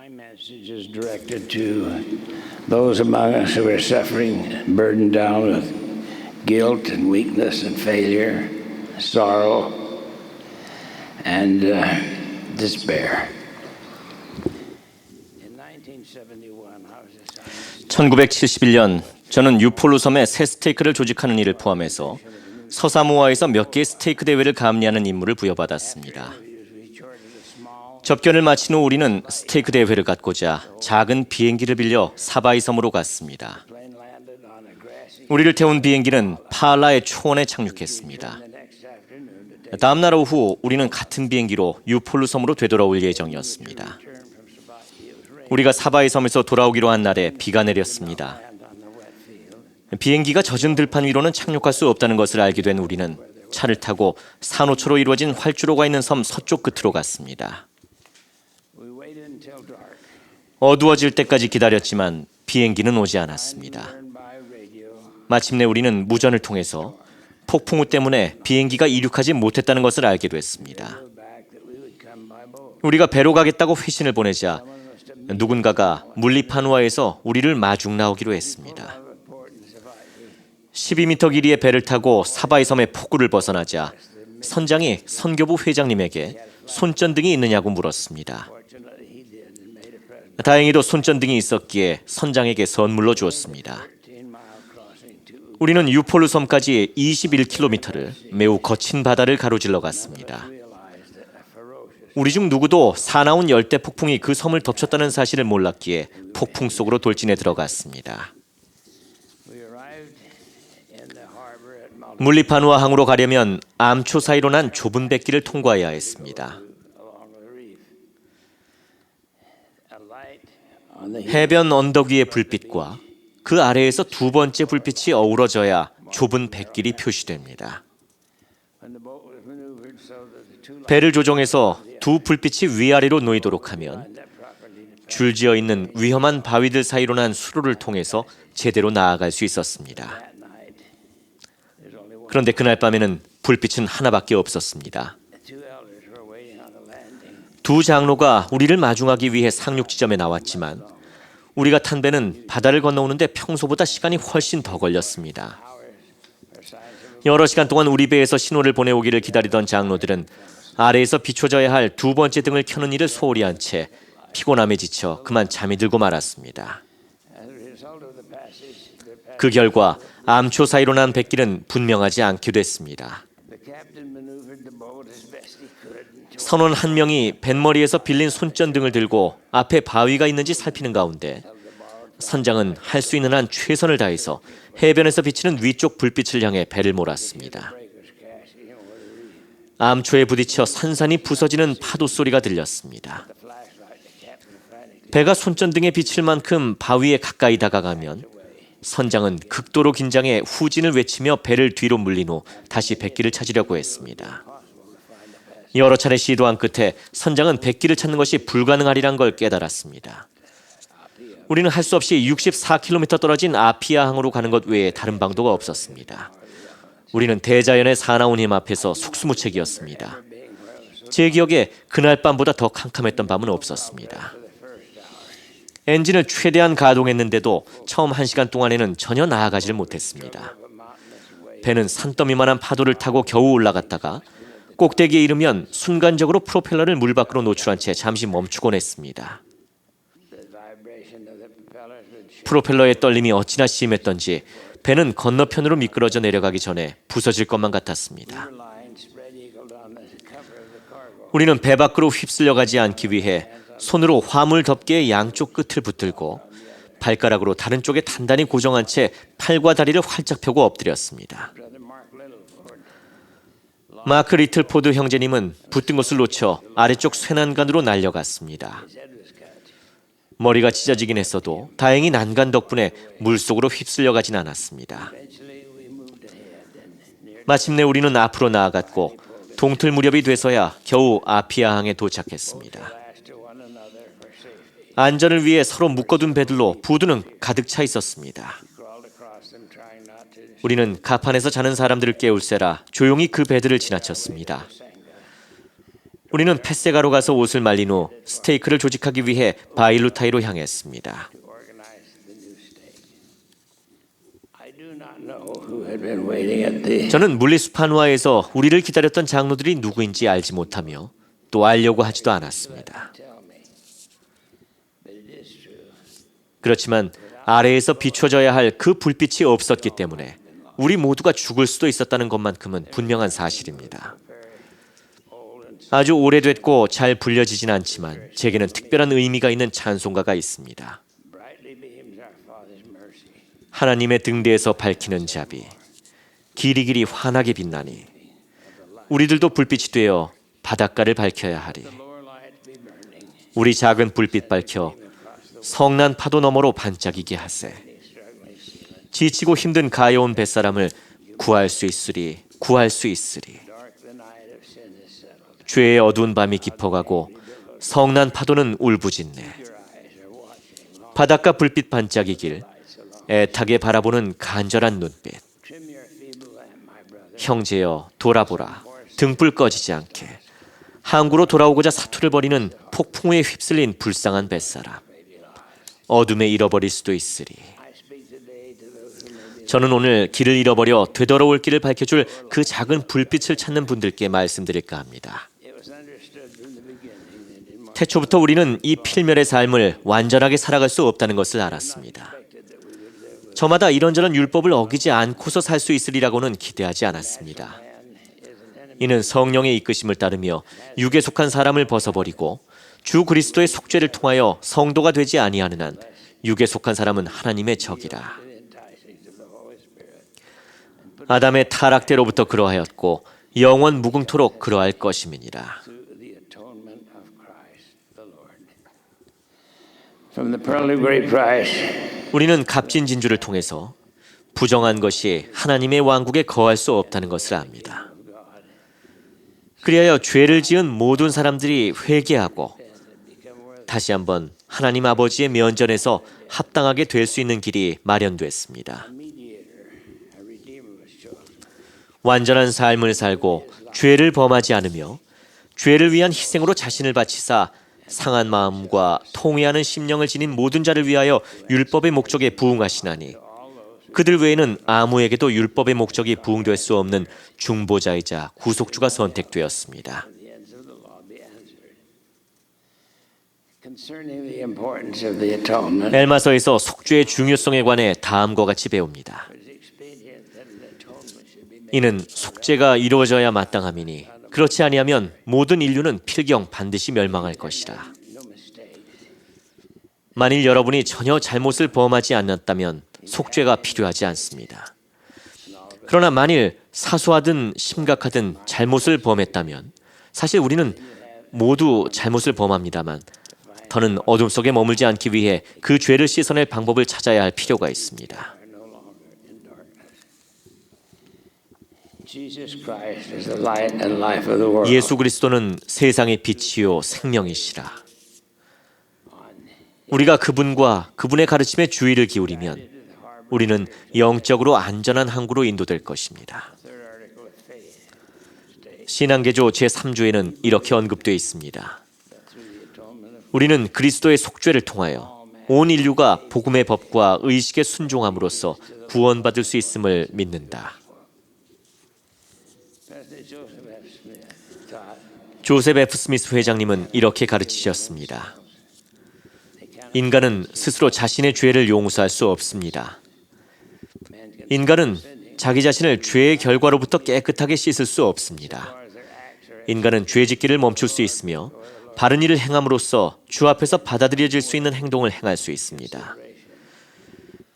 My message is directed to those among us who are suffering, burdened down with guilt and weakness and failure, sorrow and despair. In 1971, I was assigned 1971년 저는 유폴루 섬에 새 스테이크를 조직하는 일을 포함해서 서사모아에서 몇 개의 스테이크 대회를 감리하는 임무를 부여받았습니다. 접견을 마친 후 우리는 스테이크 대회를 갖고자 작은 비행기를 빌려 사바이 섬으로 갔습니다. 우리를 태운 비행기는 파알라의 초원에 착륙했습니다. 다음 날 오후 우리는 같은 비행기로 유폴루 섬으로 되돌아올 예정이었습니다. 우리가 사바이 섬에서 돌아오기로 한 날에 비가 내렸습니다. 비행기가 젖은 들판 위로는 착륙할 수 없다는 것을 알게 된 우리는 차를 타고 산호초로 이루어진 활주로가 있는 섬 서쪽 끝으로 갔습니다. 어두워질 때까지 기다렸지만 비행기는 오지 않았습니다. 마침내 우리는 무전을 통해서 폭풍우 때문에 비행기가 이륙하지 못했다는 것을 알게 됐습니다. 우리가 배로 가겠다고 회신을 보내자 누군가가 물리파누아에서 우리를 마중 나오기로 했습니다. 12m 길이의 배를 타고 사바이 섬의 폭우를 벗어나자 선장이 선교부 회장님에게 손전등이 있느냐고 물었습니다. 다행히도 손전등이 있었기에 선장에게 선물로 주었습니다. 우리는 유폴루 섬까지 21km를 매우 거친 바다를 가로질러 갔습니다. 우리 중 누구도 사나운 열대 폭풍이 그 섬을 덮쳤다는 사실을 몰랐기에 폭풍 속으로 돌진해 들어갔습니다. 물리파누아 항으로 가려면 암초 사이로 난 좁은 뱃길을 통과해야 했습니다. 해변 언덕 위의 불빛과 그 아래에서 두 번째 불빛이 어우러져야 좁은 뱃길이 표시됩니다. 배를 조종해서 두 불빛이 위아래로 놓이도록 하면 줄지어 있는 위험한 바위들 사이로 난 수로를 통해서 제대로 나아갈 수 있었습니다. 그런데 그날 밤에는 불빛은 하나밖에 없었습니다. 두 장로가 우리를 마중하기 위해 상륙 지점에 나왔지만 우리가 탄 배는 바다를 건너오는데 평소보다 시간이 훨씬 더 걸렸습니다. 여러 시간 동안 우리 배에서 신호를 보내오기를 기다리던 장로들은 아래에서 비춰져야 할 두 번째 등을 켜는 일을 소홀히 한 채 피곤함에 지쳐 그만 잠이 들고 말았습니다. 그 결과 암초 사이로 난 뱃길은 분명하지 않게 됐습니다. 선원 한 명이 뱃머리에서 빌린 손전등을 들고 앞에 바위가 있는지 살피는 가운데 선장은 할 수 있는 한 최선을 다해서 해변에서 비치는 위쪽 불빛을 향해 배를 몰았습니다. 암초에 부딪혀 산산이 부서지는 파도 소리가 들렸습니다. 배가 손전등에 비칠 만큼 바위에 가까이 다가가면 선장은 극도로 긴장해 후진을 외치며 배를 뒤로 물린 후 다시 뱃길을 찾으려고 했습니다. 여러 차례 시도한 끝에 선장은 뱃길을 찾는 것이 불가능하리란 걸 깨달았습니다. 우리는 할 수 없이 64km 떨어진 아피아 항으로 가는 것 외에 다른 방도가 없었습니다. 우리는 대자연의 사나운 힘 앞에서 속수무책이었습니다. 제 기억에 그날 밤보다 더 캄캄했던 밤은 없었습니다. 엔진을 최대한 가동했는데도 처음 1시간 동안에는 전혀 나아가지를 못했습니다. 배는 산더미만한 파도를 타고 겨우 올라갔다가 꼭대기에 이르면 순간적으로 프로펠러를 물 밖으로 노출한 채 잠시 멈추곤 했습니다. 프로펠러의 떨림이 어찌나 심했던지 배는 건너편으로 미끄러져 내려가기 전에 부서질 것만 같았습니다. 우리는 배 밖으로 휩쓸려가지 않기 위해 손으로 화물 덮개의 양쪽 끝을 붙들고 발가락으로 다른 쪽에 단단히 고정한 채 팔과 다리를 활짝 펴고 엎드렸습니다. 마크 리틀포드 형제님은 붙든 것을 놓쳐 아래쪽 쇠난간으로 날려갔습니다. 머리가 찢어지긴 했어도 다행히 난간 덕분에 물속으로 휩쓸려가진 않았습니다. 마침내 우리는 앞으로 나아갔고 동틀 무렵이 돼서야 겨우 아피아 항에 도착했습니다. 안전을 위해 서로 묶어둔 배들로 부두는 가득 차 있었습니다. 우리는 가판에서 자는 사람들을 깨울세라 조용히 그 배들을 지나쳤습니다. 우리는 펫세가로 가서 옷을 말린 후 스테이크를 조직하기 위해 바일루타이로 향했습니다. to organize the new steak. I do not know who had been waiting at the 저는 물리수판화에서 우리를 기다렸던 장로들이 누구인지 알지 못하며 또 알려고 하지도 않았습니다. tell me. But it is true. 그렇지만 아래에서 비춰져야 할 그 불빛이 없었기 때문에 우리 모두가 죽을 수도 있었다는 것만큼은 분명한 사실입니다. 아주 오래됐고 잘 불려지진 않지만 제게는 특별한 의미가 있는 찬송가가 있습니다. Brightly beams our Father's mercy. 하나님의 등대에서 밝히는 자비, 길이길이 환하게 빛나니 우리들도 불빛이 되어 바닷가를 밝혀야 하리. Lower light be burning. 우리 작은 불빛 밝혀 성난 파도 너머로 반짝이게 하세. 지치고 힘든 가여운 뱃사람을 구할 수 있으리, 구할 수 있으리. Dark the night of sin is settled. 죄의 어두운 밤이 깊어가고 성난 파도는 울부짖네. Your eyes are watching. 바닷가 불빛 반짝이길 애타게 바라보는 간절한 눈빛. Trim your feeble lamp, my brother. 형제여 돌아보라. 등불 꺼지지 않게. 항구로 돌아오고자 사투를 벌이는 폭풍우에 휩쓸린 불쌍한 뱃사람. 어둠에 잃어버릴 수도 있으리. I speak today to those who may be 저는 오늘 길을 잃어버려 되돌아올 길을 밝혀줄 그 작은 불빛을 찾는 분들께 말씀드릴까 합니다. It was understood from the beginning that in 태초부터 우리는 이 필멸의 삶을 완전하게 살아갈 수 없다는 것을 알았습니다. 저마다 이런저런 율법을 어기지 않고서 살 수 있으리라고는 기대하지 않았습니다. 이는 성령의 이끄심을 따르며 육에 속한 사람을 벗어버리고 주 그리스도의 속죄를 통하여 성도가 되지 아니하는 한 육에 속한 사람은 하나님의 적이라. enticings of the Holy Spirit 아담의 타락대로부터 그러하였고 영원 무궁토록 그러할 것임이니라. through the atonement of Christ the Lord. From the pearl of great price, 우리는 값진 진주를 통해서 부정한 것이 하나님의 왕국에 거할 수 없다는 것을 압니다. 그리하여 죄를 지은 모든 사람들이 회개하고 다시 한번 하나님 아버지의 면전에서 합당하게 될 수 있는 길이 마련됐습니다. mediator, a redeemer was chosen. 완전한 삶을 살고 죄를 범하지 않으며 죄를 위한 희생으로 자신을 바치사 상한 마음과 통회하는 심령을 지닌 모든 자를 위하여 율법의 목적에 부응하시나니 그들 외에는 아무에게도 율법의 목적이 부응될 수 없는 중보자이자 구속주가 선택되었습니다. The ends of the law be answered. Concerning the importance of the atonement, 엘마서에서 속죄의 중요성에 관해 다음과 같이 배웁니다. it is expedient that an atonement should be made. 이는 속죄가 이루어져야 마땅함이니 그렇지 아니하면 모든 인류는 필경 반드시 멸망할 것이라. No mistake. 만일 여러분이 전혀 잘못을 범하지 않았다면 속죄가 필요하지 않습니다. 그러나 만일 사소하든 심각하든 잘못을 범했다면 사실 우리는 모두 잘못을 범합니다만 더는 어둠 속에 머물지 않기 위해 그 죄를 씻어낼 방법을 찾아야 할 필요가 있습니다. Are no longer in darkness. Jesus Christ is the light and life of the world. 예수 그리스도는 세상의 빛이요 생명이시라. 우리가 그분과 그분의 가르침에 주의를 기울이면 우리는 영적으로 안전한 항구로 인도될 것입니다. Third article of faith. 신앙개조 제3조에는 이렇게 언급되어 있습니다. Through the atonement of 우리는 그리스도의 속죄를 통하여 온 인류가 복음의 법과 의식에 순종함으로써 구원받을 수 있음을 믿는다. Pastor Joseph F. Smith taught 조셉 F. 스미스 회장님은 이렇게 가르치셨습니다. 인간은 스스로 자신의 죄를 용서할 수 없습니다. man can 인간은 자기 자신을 죄의 결과로부터 깨끗하게 씻을 수 없습니다. as their acts are 인간은 죄짓기를 멈출 수 있으며 바른 일을 행함으로써 주 앞에서 받아들여질 수 있는 행동을 행할 수 있습니다.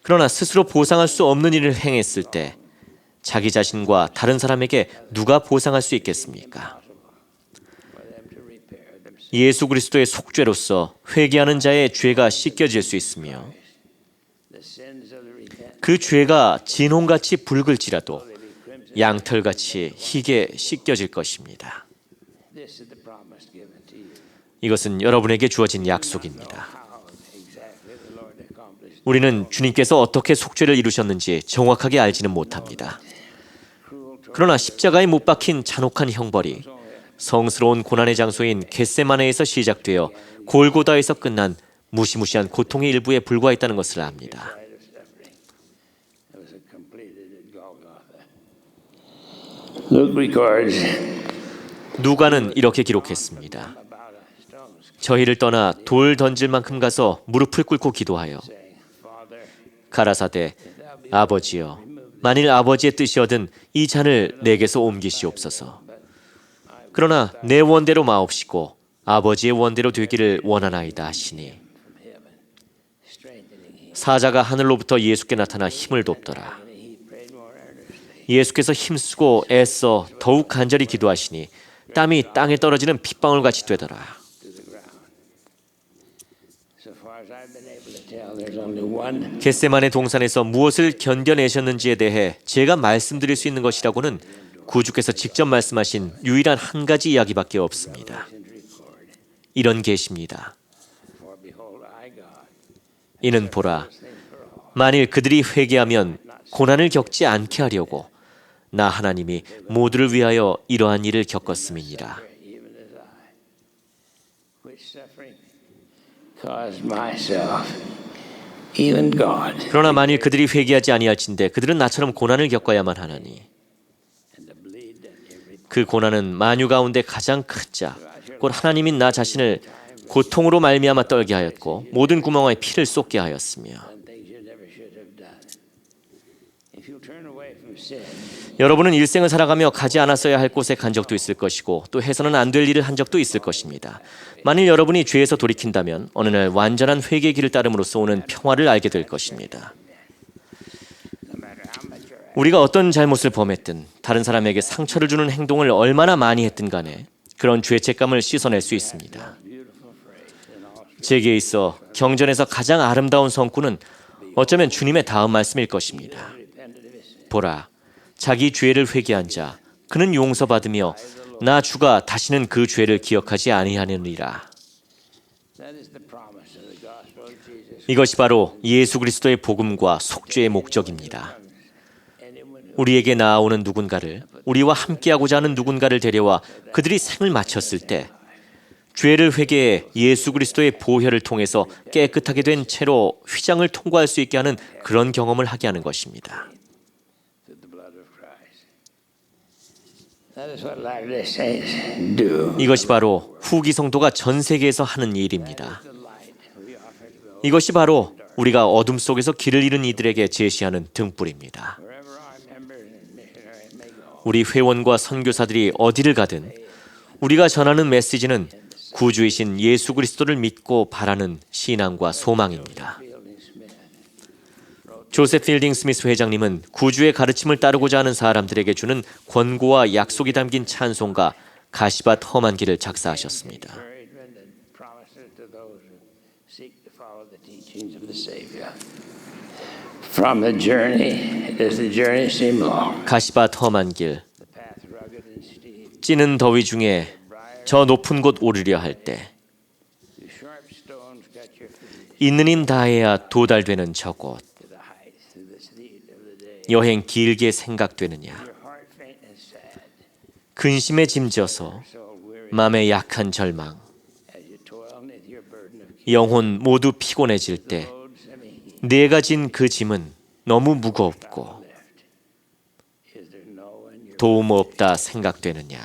그러나 스스로 보상할 수 없는 일을 행했을 때 자기 자신과 다른 사람에게 누가 보상할 수 있겠습니까? for them to repair themselves. 예수 그리스도의 속죄로서 회개하는 자의 죄가 씻겨질 수 있으며 The sins of the repentant 그 죄가 진홍같이 붉을지라도 양털같이 희게 씻겨질 것입니다. This is the promise given to you. 이것은 여러분에게 주어진 약속입니다. How exactly the Lord accomplished 우리는 주님께서 어떻게 속죄를 이루셨는지 정확하게 알지는 못합니다. 그러나 십자가에 못 박힌 잔혹한 형벌이 성스러운 고난의 장소인 겟세마네에서 시작되어 골고다에서 끝난 무시무시한 고통의 일부에 불과했다는 것을 압니다. Luke records 누가는 이렇게 기록했습니다. 저희를 떠나 돌 던질 만큼 가서 무릎을 꿇고 기도하여 가라사대 아버지여 만일 아버지의 뜻이어든 이 잔을 내게서 옮기시옵소서. 그러나 내 원대로 마옵시고 아버지의 원대로 되기를 원하나이다 하시니 사자가 하늘로부터 예수께 나타나 힘을 돕더라. 예수께서 힘쓰고 애써 더욱 간절히 기도하시니 땀이 땅에 떨어지는 핏방울같이 되더라. 겟세마네 동산에서 무엇을 견뎌내셨는지에 대해 제가 말씀드릴 수 있는 것이라고는 구주께서 직접 말씀하신 유일한 한 가지 이야기밖에 없습니다. 이런 계시입니다. 이는 보라, 만일 그들이 회개하면 고난을 겪지 않게 하려고 나 하나님이 모두를 위하여 이러한 일을 겪었음이니라. 그러나 만일 그들이 회개하지 아니할진대 그들은 나처럼 고난을 겪어야만 하나니 그 고난은 만유 가운데 가장 큰 자, 곧 하나님인 나 자신을 고통으로 말미암아 떨게 하였고 모든 구멍에 피를 쏟게 하였으며 여러분은 일생을 살아가며 가지 않았어야 할 곳에 간 적도 있을 것이고 또 해서는 안 될 일을 한 적도 있을 것입니다. 만일 여러분이 죄에서 돌이킨다면 어느 날 완전한 회개의 길을 따름으로써 오는 평화를 알게 될 것입니다. 우리가 어떤 잘못을 범했든 다른 사람에게 상처를 주는 행동을 얼마나 많이 했든 간에 그런 죄책감을 씻어낼 수 있습니다. 제게 있어 경전에서 가장 아름다운 성구는 어쩌면 주님의 다음 말씀일 것입니다. 보라, 자기 죄를 회개한 자 그는 용서받으며 나 주가 다시는 그 죄를 기억하지 아니하느니라. 이것이 바로 예수 그리스도의 복음과 속죄의 목적입니다. 우리에게 나아오는 누군가를, 우리와 함께하고자 하는 누군가를 데려와 그들이 생을 마쳤을 때 죄를 회개해 예수 그리스도의 보혈을 통해서 깨끗하게 된 채로 휘장을 통과할 수 있게 하는 그런 경험을 하게 하는 것입니다. 이것이 바로 후기 성도가 전 세계에서 하는 일입니다. 이것이 바로 우리가 어둠 속에서 길을 잃은 이들에게 제시하는 등불입니다. 우리 회원과 선교사들이 어디를 가든 우리가 전하는 메시지는 구주이신 예수 그리스도를 믿고 바라는 신앙과 소망입니다. 조셉 필딩 스미스 회장님은 구주의 가르침을 따르고자 하는 사람들에게 주는 권고와 약속이 담긴 찬송가 가시밭 험한 길을 작사하셨습니다. 가시밭 험한 길, 찌는 더위 중에 저 높은 곳 오르려 할 때 있는 힘 다해야 도달되는 저곳 여행 길게 생각되느냐 근심에 짐져서 마음에 약한 절망 영혼 모두 피곤해질 때 내가 진 그 짐은 너무 무겁고 도움 없다 생각되느냐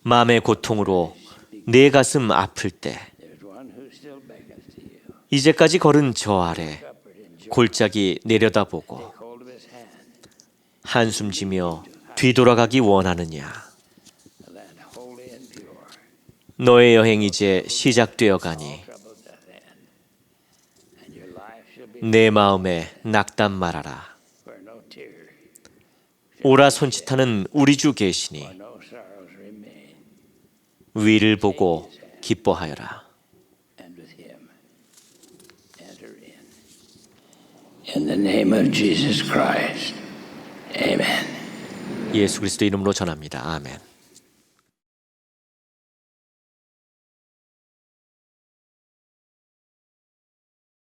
마음의 고통으로 내 가슴 아플 때 이제까지 걸은 저 아래 골짜기 내려다보고 한숨 지며 뒤돌아가기 원하느냐 너의 여행 이제 시작되어 가니 내 마음에 낙담 말아라 오라 손짓하는 우리 주 계시니 위를 보고 기뻐하여라. In the name of Jesus Christ. Amen. 예수 그리스도 이름으로 전합니다. 아멘.